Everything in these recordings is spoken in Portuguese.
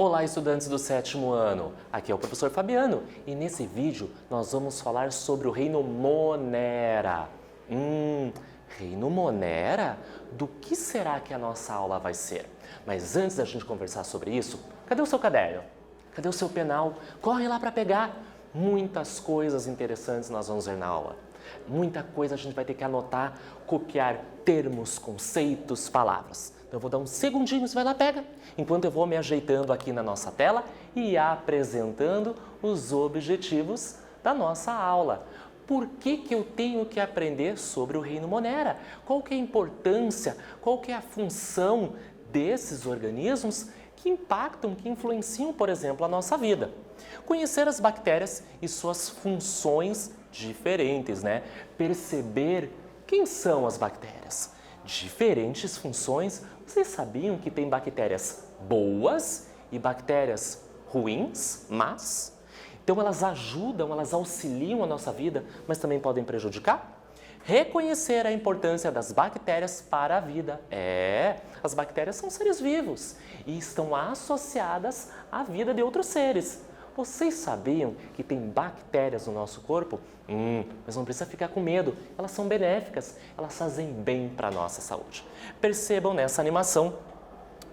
Olá, estudantes do 7º ano. Aqui é o professor Fabiano e nesse vídeo nós vamos falar sobre o reino Monera. Reino Monera? Do que será que a nossa aula vai ser? Mas antes da gente conversar sobre isso, cadê o seu caderno? Cadê o seu penal? Corre lá para pegar. Muitas coisas interessantes nós vamos ver na aula. Muita coisa a gente vai ter que anotar, copiar termos, conceitos, palavras. Então eu vou dar uns segundinhos, vai lá, pega, enquanto eu vou me ajeitando aqui na nossa tela e apresentando os objetivos da nossa aula. Por que eu tenho que aprender sobre o reino Monera? Qual que é a importância, qual que é a função desses organismos que impactam, que influenciam, por exemplo, a nossa vida? Conhecer as bactérias e suas funções diferentes, né? Perceber quem são as bactérias. Diferentes funções. Vocês sabiam que tem bactérias boas e bactérias ruins, más? Então elas ajudam, elas auxiliam a nossa vida, mas também podem prejudicar? Reconhecer a importância das bactérias para a vida. As bactérias são seres vivos e estão associadas à vida de outros seres. Vocês sabiam que tem bactérias no nosso corpo? Mas não precisa ficar com medo, elas são benéficas, elas fazem bem para a nossa saúde. Percebam nessa animação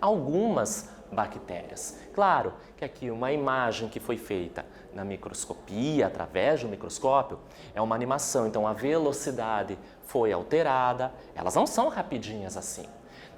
algumas bactérias. Claro que aqui uma imagem que foi feita na microscopia, através do microscópio, é uma animação, então a velocidade foi alterada, elas não são rapidinhas assim.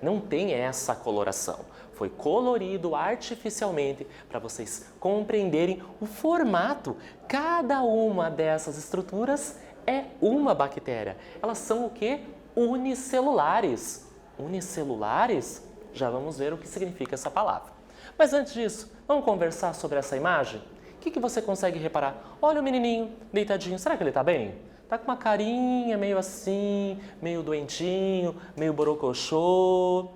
Não tem essa coloração. Foi colorido artificialmente para vocês compreenderem o formato. Cada uma dessas estruturas é uma bactéria. Elas são o quê? Unicelulares. Unicelulares? Já vamos ver o que significa essa palavra. Mas antes disso, vamos conversar sobre essa imagem? O que você consegue reparar? Olha o menininho deitadinho. Será que ele está bem? Tá com uma carinha meio assim, meio doentinho, meio borocochô.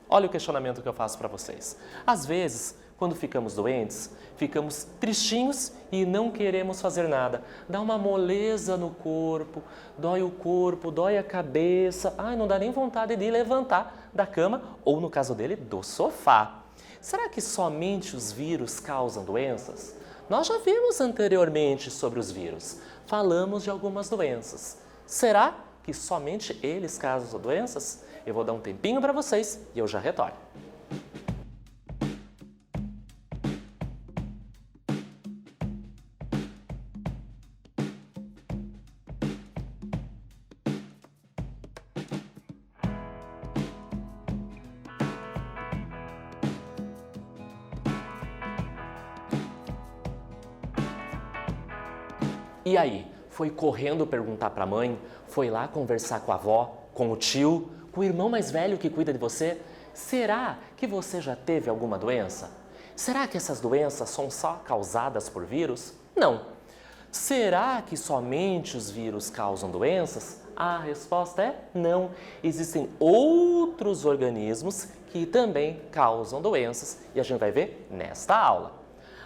Olha o questionamento que eu faço para vocês. Às vezes, quando ficamos doentes, ficamos tristinhos e não queremos fazer nada. Dá uma moleza no corpo, dói a cabeça. Não dá nem vontade de levantar da cama ou, no caso dele, do sofá. Será que somente os vírus causam doenças? Nós já vimos anteriormente sobre os vírus. Falamos de algumas doenças. Será que somente eles causam doenças? Eu vou dar um tempinho para vocês e eu já retorno. E aí, foi correndo perguntar para a mãe? Foi lá conversar com a avó, com o tio, com o irmão mais velho que cuida de você? Será que você já teve alguma doença? Será que essas doenças são só causadas por vírus? Não. Será que somente os vírus causam doenças? A resposta é não. Existem outros organismos que também causam doenças e a gente vai ver nesta aula.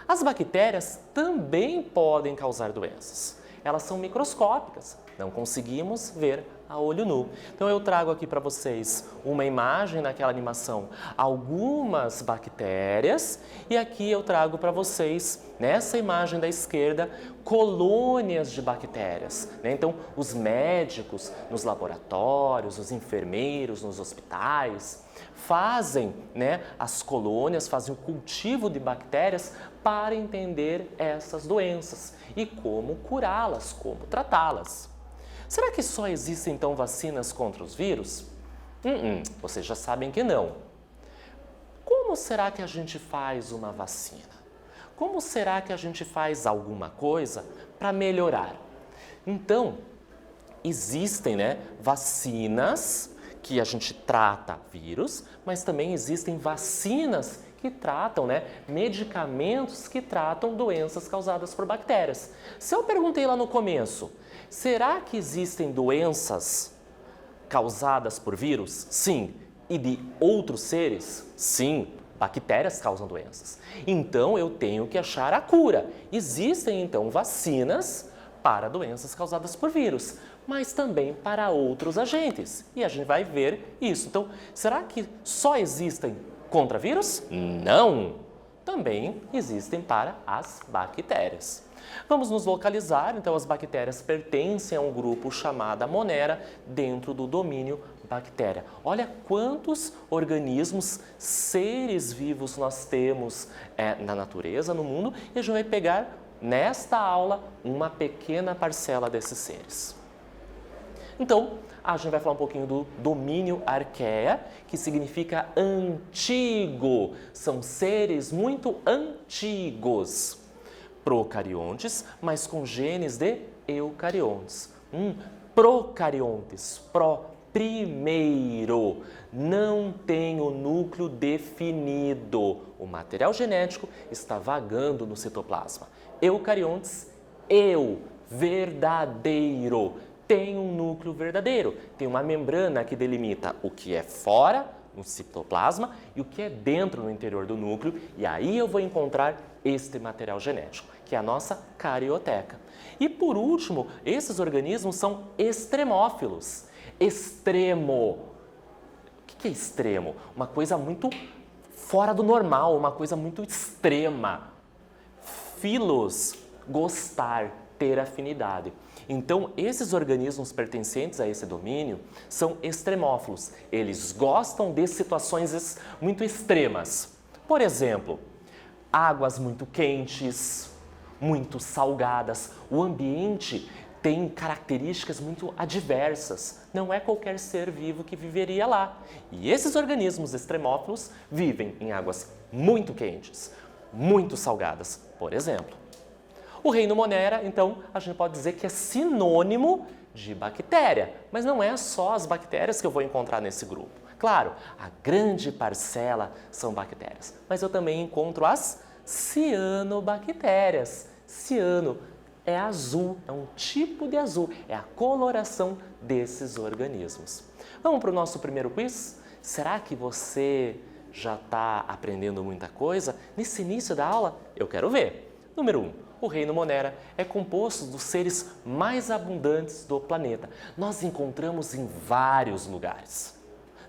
As bactérias também podem causar doenças. Elas são microscópicas, não conseguimos ver a olho nu. Então eu trago aqui para vocês uma imagem naquela animação, algumas bactérias, e aqui eu trago para vocês, nessa imagem da esquerda, colônias de bactérias. Então os médicos nos laboratórios, os enfermeiros nos hospitais, fazem as colônias, fazem o cultivo de bactérias para entender essas doenças e como curá-las, como tratá-las. Será que só existem então vacinas contra os vírus? Vocês já sabem que não. Como será que a gente faz uma vacina? Como será que a gente faz alguma coisa para melhorar? Então, existem vacinas que a gente trata vírus, mas também existem vacinas que tratam, medicamentos que tratam doenças causadas por bactérias. Se eu perguntei lá no começo, será que existem doenças causadas por vírus? Sim. E de outros seres? Sim. Bactérias causam doenças. Então eu tenho que achar a cura. Existem então vacinas para doenças causadas por vírus, mas também para outros agentes. E a gente vai ver isso. Então, será que só existem contra vírus? Não! também existem para as bactérias. Vamos nos localizar, então as bactérias pertencem a um grupo chamado Monera dentro do domínio bactéria. Olha quantos organismos, seres vivos nós temos na natureza, no mundo, e a gente vai pegar nesta aula uma pequena parcela desses seres. Então, a gente vai falar um pouquinho do domínio arqueia, que significa antigo. São seres muito antigos. Procariontes, mas com genes de eucariontes. Procariontes, primeiro, não tem o núcleo definido. O material genético está vagando no citoplasma. Eucariontes, verdadeiro. Tem um núcleo verdadeiro, tem uma membrana que delimita o que é fora, no citoplasma, e o que é dentro, no interior do núcleo, e aí eu vou encontrar este material genético, que é a nossa carioteca. E por último, esses organismos são extremófilos. Extremo. O que é extremo? Uma coisa muito fora do normal, uma coisa muito extrema. Filos, gostar, ter afinidade. Então, esses organismos pertencentes a esse domínio são extremófilos. Eles gostam de situações muito extremas. Por exemplo, águas muito quentes, muito salgadas. O ambiente tem características muito adversas. Não é qualquer ser vivo que viveria lá. E esses organismos extremófilos vivem em águas muito quentes, muito salgadas, por exemplo. O reino Monera, então, a gente pode dizer que é sinônimo de bactéria, mas não é só as bactérias que eu vou encontrar nesse grupo. Claro, a grande parcela são bactérias, mas eu também encontro as cianobactérias. Ciano é azul, é um tipo de azul, é a coloração desses organismos. Vamos para o nosso primeiro quiz? Será que você já está aprendendo muita coisa? Nesse início da aula, eu quero ver. Número 1. O reino Monera é composto dos seres mais abundantes do planeta. Nós encontramos em vários lugares.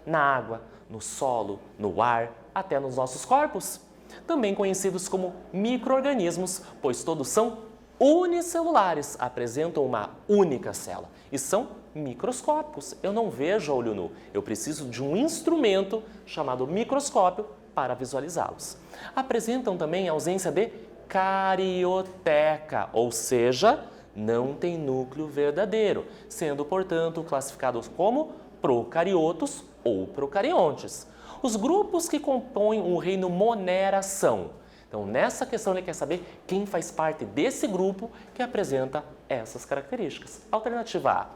Na água, no solo, no ar, até nos nossos corpos. Também conhecidos como micro-organismos, pois todos são unicelulares, apresentam uma única célula e são microscópicos. Eu não vejo a olho nu, eu preciso de um instrumento chamado microscópio para visualizá-los. Apresentam também a ausência de carioteca, ou seja, não tem núcleo verdadeiro, sendo, portanto, classificados como procariotos ou procariontes. Os grupos que compõem o reino Monera são. Então, nessa questão, ele quer saber quem faz parte desse grupo que apresenta essas características. Alternativa A,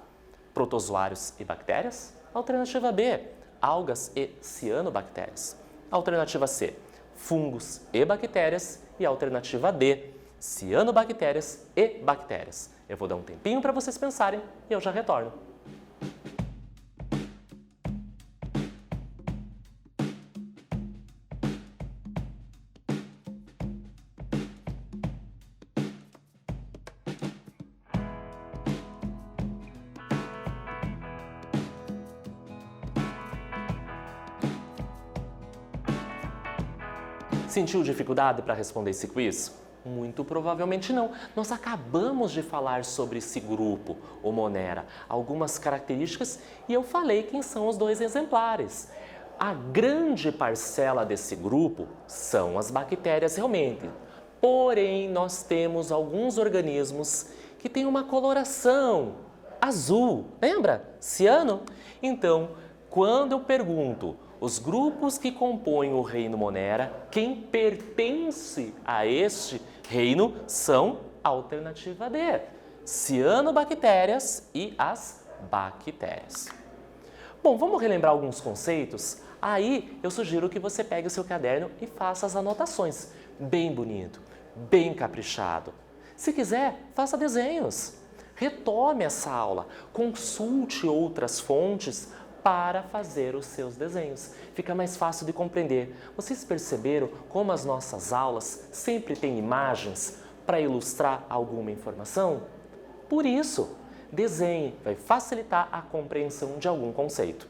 protozoários e bactérias. Alternativa B, algas e cianobactérias. Alternativa C, fungos e bactérias. E a alternativa D, cianobactérias e bactérias. Eu vou dar um tempinho para vocês pensarem e eu já retorno. Sentiu dificuldade para responder esse quiz? Muito provavelmente não. Nós acabamos de falar sobre esse grupo, o Monera, algumas características e eu falei quem são os dois exemplares. A grande parcela desse grupo são as bactérias realmente. Porém, nós temos alguns organismos que têm uma coloração azul. Lembra? Ciano? Então, quando eu pergunto os grupos que compõem o reino Monera, quem pertence a este reino são a alternativa D, cianobactérias e as bactérias. Bom, vamos relembrar alguns conceitos? Aí eu sugiro que você pegue o seu caderno e faça as anotações. Bem bonito, bem caprichado. Se quiser, faça desenhos. Retome essa aula, consulte outras fontes para fazer os seus desenhos. Fica mais fácil de compreender. Vocês perceberam como as nossas aulas sempre têm imagens para ilustrar alguma informação? Por isso, desenhe, vai facilitar a compreensão de algum conceito.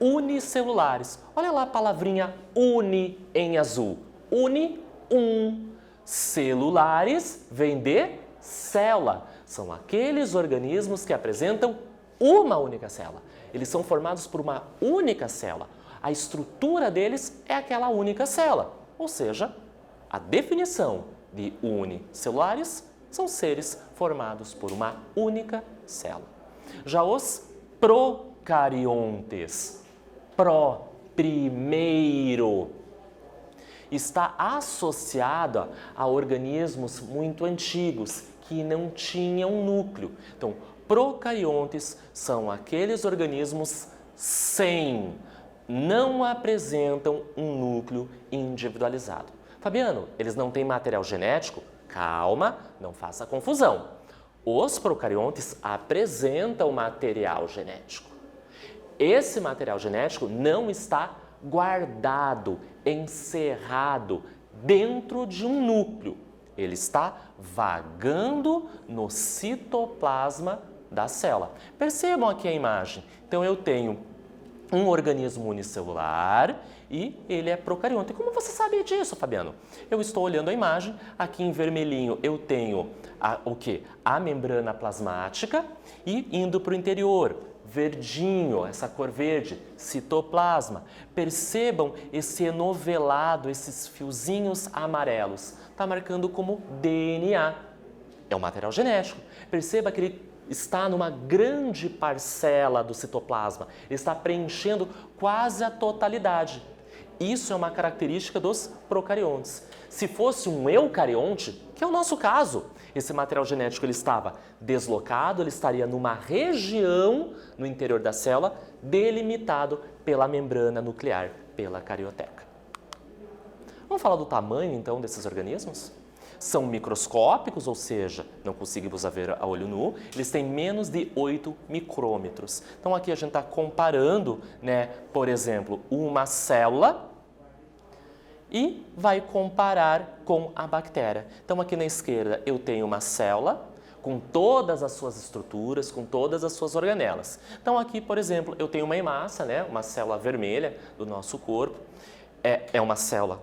Unicelulares. Olha lá a palavrinha uni em azul. Uni, Celulares vem de célula. São aqueles organismos que apresentam uma única célula. Eles são formados por uma única célula. A estrutura deles é aquela única célula. Ou seja, a definição de unicelulares são seres formados por uma única célula. Já os procariontes, primeiro, está associado a organismos muito antigos que não tinham núcleo. Então, procariontes são aqueles organismos não apresentam um núcleo individualizado. Fabiano, eles não têm material genético? Calma, não faça confusão. Os procariontes apresentam material genético. Esse material genético não está guardado, encerrado dentro de um núcleo. Ele está vagando no citoplasma da célula. Percebam aqui a imagem. Então, eu tenho um organismo unicelular e ele é procarionte. Como você sabe disso, Fabiano? Eu estou olhando a imagem, aqui em vermelhinho eu tenho a membrana plasmática e indo para o interior, verdinho, essa cor verde, citoplasma. Percebam esse enovelado, esses fiozinhos amarelos. Está marcando como DNA. É um material genético. Perceba que ele está numa grande parcela do citoplasma. Ele está preenchendo quase a totalidade. Isso é uma característica dos procariontes. Se fosse um eucarionte, que é o nosso caso, esse material genético ele estava deslocado, ele estaria numa região no interior da célula, delimitado pela membrana nuclear, pela carioteca. Vamos falar do tamanho, então, desses organismos? São microscópicos, ou seja, não conseguimos ver a olho nu, eles têm menos de 8 micrômetros. Então, aqui a gente está comparando, por exemplo, uma célula e vai comparar com a bactéria. Então, aqui na esquerda eu tenho uma célula com todas as suas estruturas, com todas as suas organelas. Então, aqui, por exemplo, eu tenho uma hemácia, uma célula vermelha do nosso corpo. É uma célula,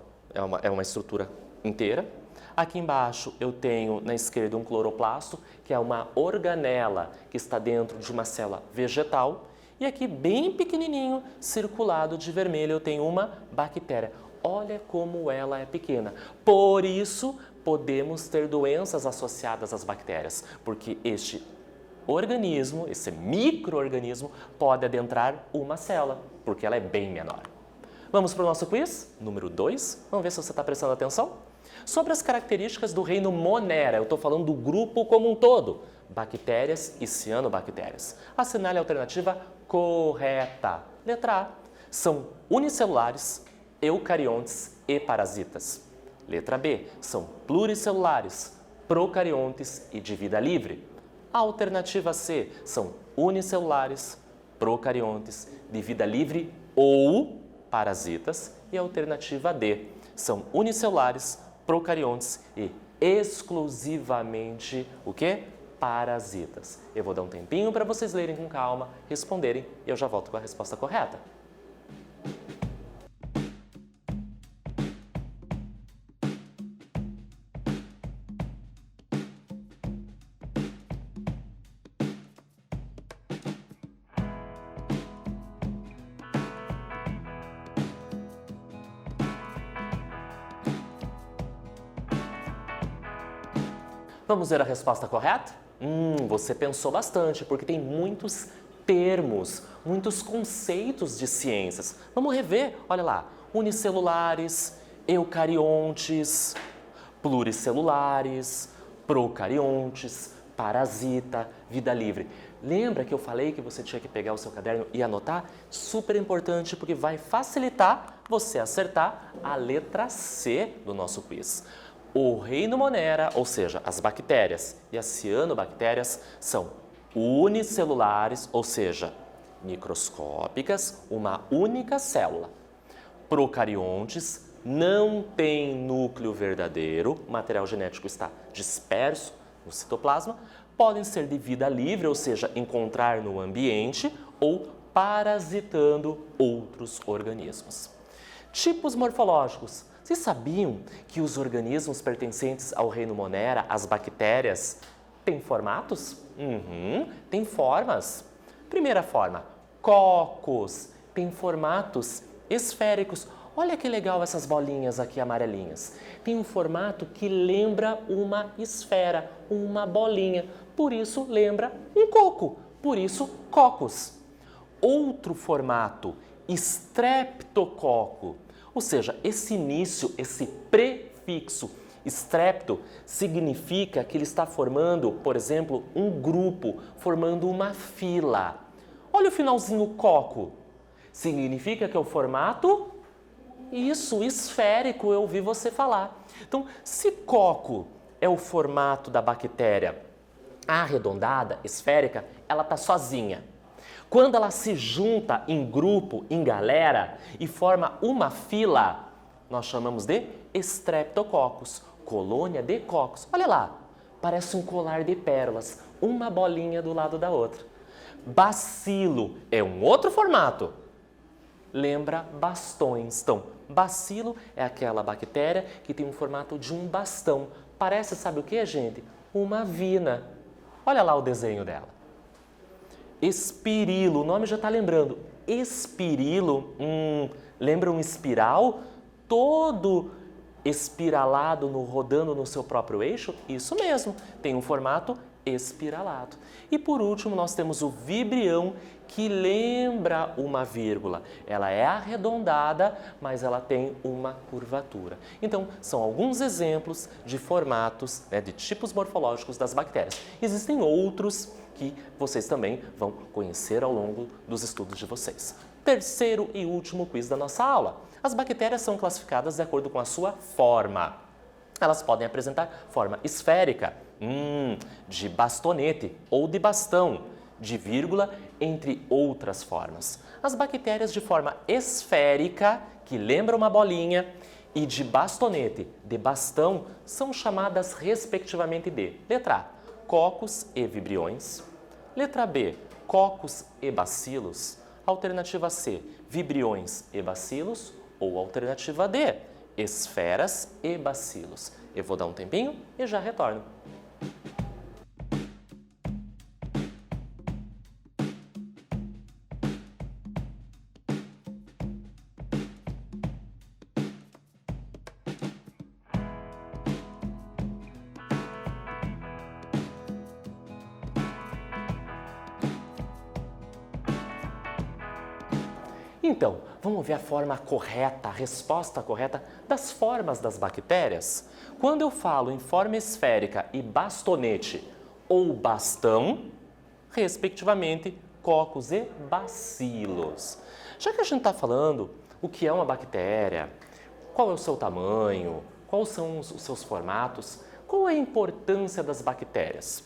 é uma estrutura inteira. Aqui embaixo eu tenho na esquerda um cloroplasto, que é uma organela que está dentro de uma célula vegetal. E aqui bem pequenininho, circulado de vermelho, eu tenho uma bactéria. Olha como ela é pequena. Por isso, podemos ter doenças associadas às bactérias, porque este organismo, esse micro-organismo, pode adentrar uma célula, porque ela é bem menor. Vamos para o nosso quiz, número 2. Vamos ver se você está prestando atenção. Sobre as características do reino Monera, eu estou falando do grupo como um todo, bactérias e cianobactérias. Assinale a alternativa correta. Letra A, são unicelulares, eucariontes e parasitas. Letra B, são pluricelulares, procariontes e de vida livre. A alternativa C, são unicelulares, procariontes, de vida livre ou parasitas. E a alternativa D, são unicelulares, procariontes e exclusivamente o quê? Parasitas. Eu vou dar um tempinho para vocês lerem com calma, responderem e eu já volto com a resposta correta. Vamos ver a resposta correta? Você pensou bastante, porque tem muitos termos, muitos conceitos de ciências. Vamos rever, olha lá, unicelulares, eucariontes, pluricelulares, procariontes, parasita, vida livre. Lembra que eu falei que você tinha que pegar o seu caderno e anotar? Super importante, porque vai facilitar você acertar a letra C do nosso quiz. O reino Monera, ou seja, as bactérias e as cianobactérias, são unicelulares, ou seja, microscópicas, uma única célula. Procariontes, não tem núcleo verdadeiro, o material genético está disperso no citoplasma, podem ser de vida livre, ou seja, encontrar no ambiente ou parasitando outros organismos. Tipos morfológicos. Vocês sabiam que os organismos pertencentes ao reino Monera, as bactérias, têm formatos? Tem formas. Primeira forma, cocos, tem formatos esféricos. Olha que legal essas bolinhas aqui amarelinhas. Tem um formato que lembra uma esfera, uma bolinha. Por isso lembra um coco. Por isso, cocos. Outro formato, estreptococo. Ou seja, esse início, esse prefixo estrepto significa que ele está formando, por exemplo, um grupo, formando uma fila. Olha o finalzinho coco. Significa que é o formato, isso, esférico, eu ouvi você falar. Então, se coco é o formato da bactéria arredondada, esférica, ela está sozinha. Quando ela se junta em grupo, em galera, e forma uma fila, nós chamamos de estreptococcus, colônia de cocos. Olha lá, parece um colar de pérolas, uma bolinha do lado da outra. Bacilo é um outro formato. Lembra bastões. Então, bacilo é aquela bactéria que tem um formato de um bastão. Parece, sabe o que, gente? Uma vina. Olha lá o desenho dela. Espirilo, o nome já está lembrando. Espirilo, lembra um espiral? Todo espiralado, rodando no seu próprio eixo? Isso mesmo, tem um formato espiralado. E por último, nós temos o vibrião, que lembra uma vírgula. Ela é arredondada, mas ela tem uma curvatura. Então, são alguns exemplos de formatos, de tipos morfológicos das bactérias. Existem outros que vocês também vão conhecer ao longo dos estudos de vocês. Terceiro e último quiz da nossa aula. As bactérias são classificadas de acordo com a sua forma. Elas podem apresentar forma esférica, de bastonete ou de bastão, de vírgula, entre outras formas. As bactérias de forma esférica, que lembra uma bolinha, e de bastonete, de bastão, são chamadas respectivamente de letra A, cocos e vibriões, letra B, cocos e bacilos, alternativa C, vibriões e bacilos, ou alternativa D, esferas e bacilos. Eu vou dar um tempinho e já retorno. Então, vamos ver a forma correta, a resposta correta das formas das bactérias? Quando eu falo em forma esférica e bastonete ou bastão, respectivamente, cocos e bacilos. Já que a gente está falando o que é uma bactéria, qual é o seu tamanho, quais são os seus formatos, qual é a importância das bactérias?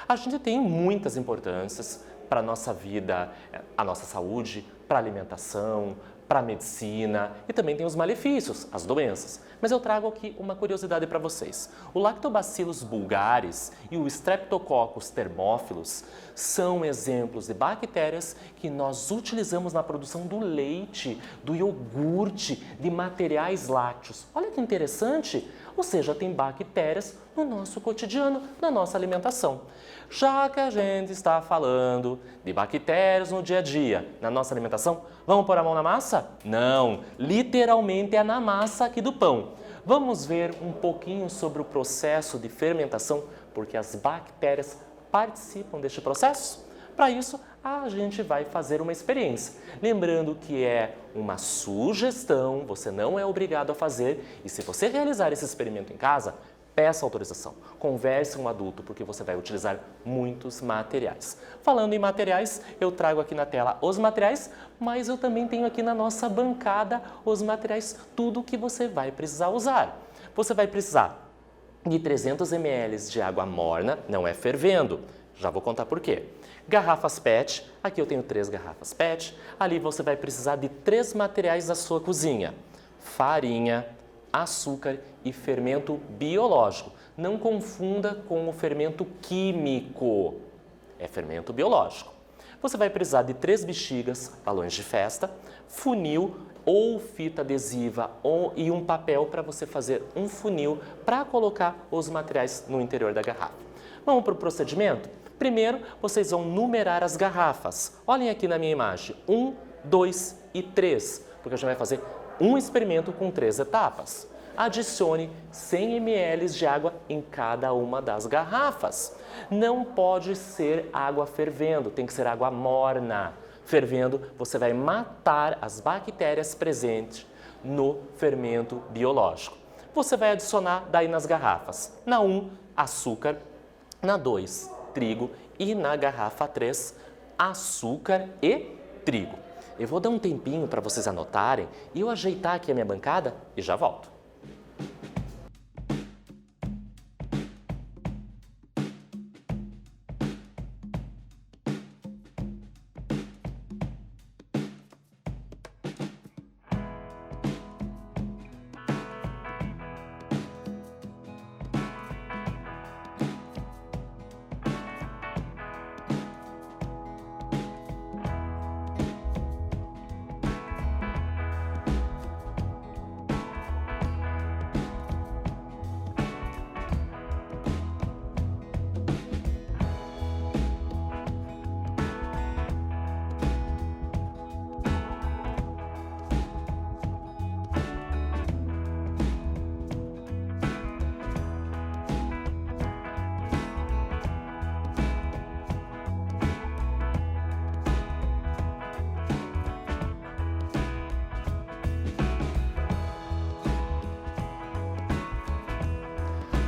A gente tem muitas importâncias para a nossa vida, a nossa saúde, para a alimentação, para a medicina e também tem os malefícios, as doenças. Mas eu trago aqui uma curiosidade para vocês. O Lactobacillus bulgaris e o Streptococcus thermophilus são exemplos de bactérias que nós utilizamos na produção do leite, do iogurte, de materiais lácteos. Olha que interessante! Ou seja, tem bactérias no nosso cotidiano, na nossa alimentação. Já que a gente está falando de bactérias no dia a dia, na nossa alimentação, vamos pôr a mão na massa? Não, literalmente é na massa aqui do pão. Vamos ver um pouquinho sobre o processo de fermentação, porque as bactérias participam deste processo? Para isso, a gente vai fazer uma experiência. Lembrando que é uma sugestão, você não é obrigado a fazer. E se você realizar esse experimento em casa, peça autorização. Converse com um adulto, porque você vai utilizar muitos materiais. Falando em materiais, eu trago aqui na tela os materiais, mas eu também tenho aqui na nossa bancada os materiais, tudo que você vai precisar usar. Você vai precisar de 300 ml de água morna, não é fervendo. Já vou contar por quê. Garrafas PET, aqui eu tenho 3 garrafas PET. Ali você vai precisar de 3 materiais da sua cozinha: farinha, açúcar e fermento biológico. Não confunda com o fermento químico, é fermento biológico. Você vai precisar de 3 bexigas, balões de festa, funil ou fita adesiva e um papel para você fazer um funil para colocar os materiais no interior da garrafa. Vamos para o procedimento? Primeiro, vocês vão numerar as garrafas. Olhem aqui na minha imagem, 1, 2 e 3, porque a gente vai fazer um experimento com 3 etapas. Adicione 100 ml de água em cada uma das garrafas. Não pode ser água fervendo, tem que ser água morna. Fervendo, você vai matar as bactérias presentes no fermento biológico. Você vai adicionar daí nas garrafas. Na 1, açúcar. Na 2, trigo. E na garrafa 3, açúcar e trigo. Eu vou dar um tempinho para vocês anotarem e eu ajeitar aqui a minha bancada e já volto.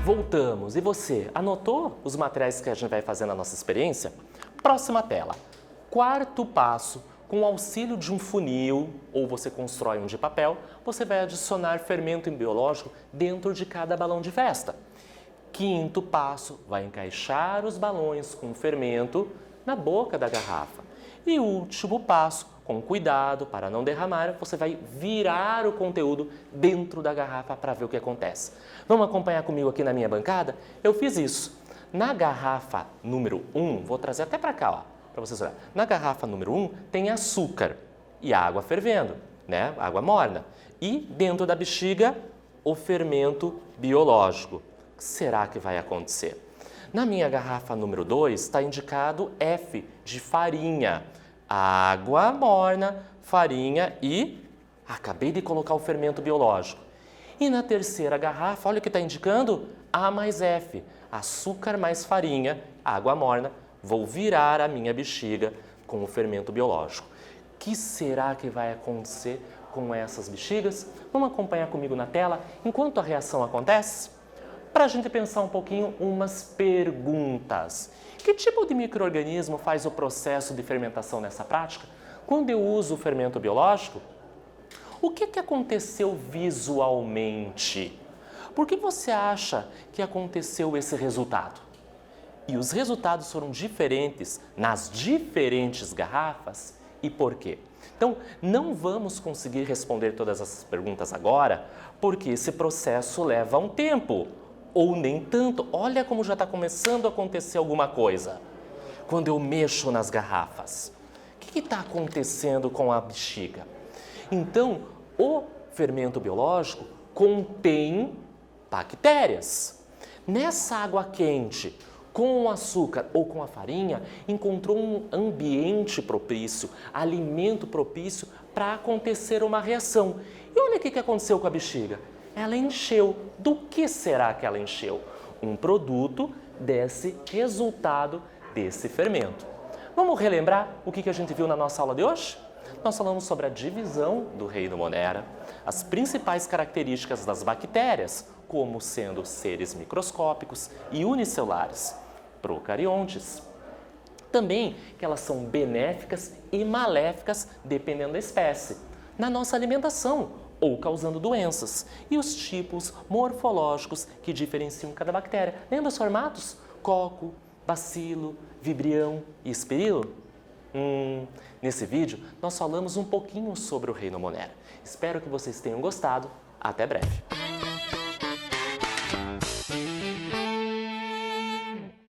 Voltamos. E você, anotou os materiais que a gente vai fazer na nossa experiência? Próxima tela. Quarto passo, com o auxílio de um funil, ou você constrói um de papel, você vai adicionar fermento biológico dentro de cada balão de festa. Quinto passo, vai encaixar os balões com fermento na boca da garrafa. E último passo, com cuidado para não derramar, você vai virar o conteúdo dentro da garrafa para ver o que acontece. Vamos acompanhar comigo aqui na minha bancada? Eu fiz isso. Na garrafa número 1, vou trazer até para cá, para vocês olharem. Na garrafa número 1 tem açúcar e água fervendo, né? Água morna. E dentro da bexiga, o fermento biológico. O que será que vai acontecer? Na minha garrafa número 2 está indicado F de farinha. Água morna, farinha e acabei de colocar o fermento biológico. E na terceira garrafa, olha o que está indicando, A mais F, açúcar mais farinha, água morna. Vou virar a minha bexiga com o fermento biológico. O que será que vai acontecer com essas bexigas? Vamos acompanhar comigo na tela enquanto a reação acontece? Para a gente pensar um pouquinho, umas perguntas. Que tipo de micro-organismo faz o processo de fermentação nessa prática? Quando eu uso o fermento biológico, o que aconteceu visualmente? Por que você acha que aconteceu esse resultado? E os resultados foram diferentes nas diferentes garrafas e por quê? Então, não vamos conseguir responder todas essas perguntas agora, porque esse processo leva um tempo. Ou nem tanto. Olha como já está começando a acontecer alguma coisa. Quando eu mexo nas garrafas, o que está acontecendo com a bexiga? Então, o fermento biológico contém bactérias. Nessa água quente, com o açúcar ou com a farinha, encontrou um ambiente propício, alimento propício para acontecer uma reação. E olha o que aconteceu com a bexiga. Ela encheu. Do que será que ela encheu? Um produto desse resultado desse fermento. Vamos relembrar o que a gente viu na nossa aula de hoje? Nós falamos sobre a divisão do reino Monera, as principais características das bactérias, como sendo seres microscópicos e unicelulares, procariontes. Também que elas são benéficas e maléficas dependendo da espécie, na nossa alimentação, ou causando doenças, e os tipos morfológicos que diferenciam cada bactéria. Lembra os formatos? Coco, bacilo, vibrião e esperilo? Nesse vídeo, nós falamos um pouquinho sobre o reino Monera. Espero que vocês tenham gostado. Até breve!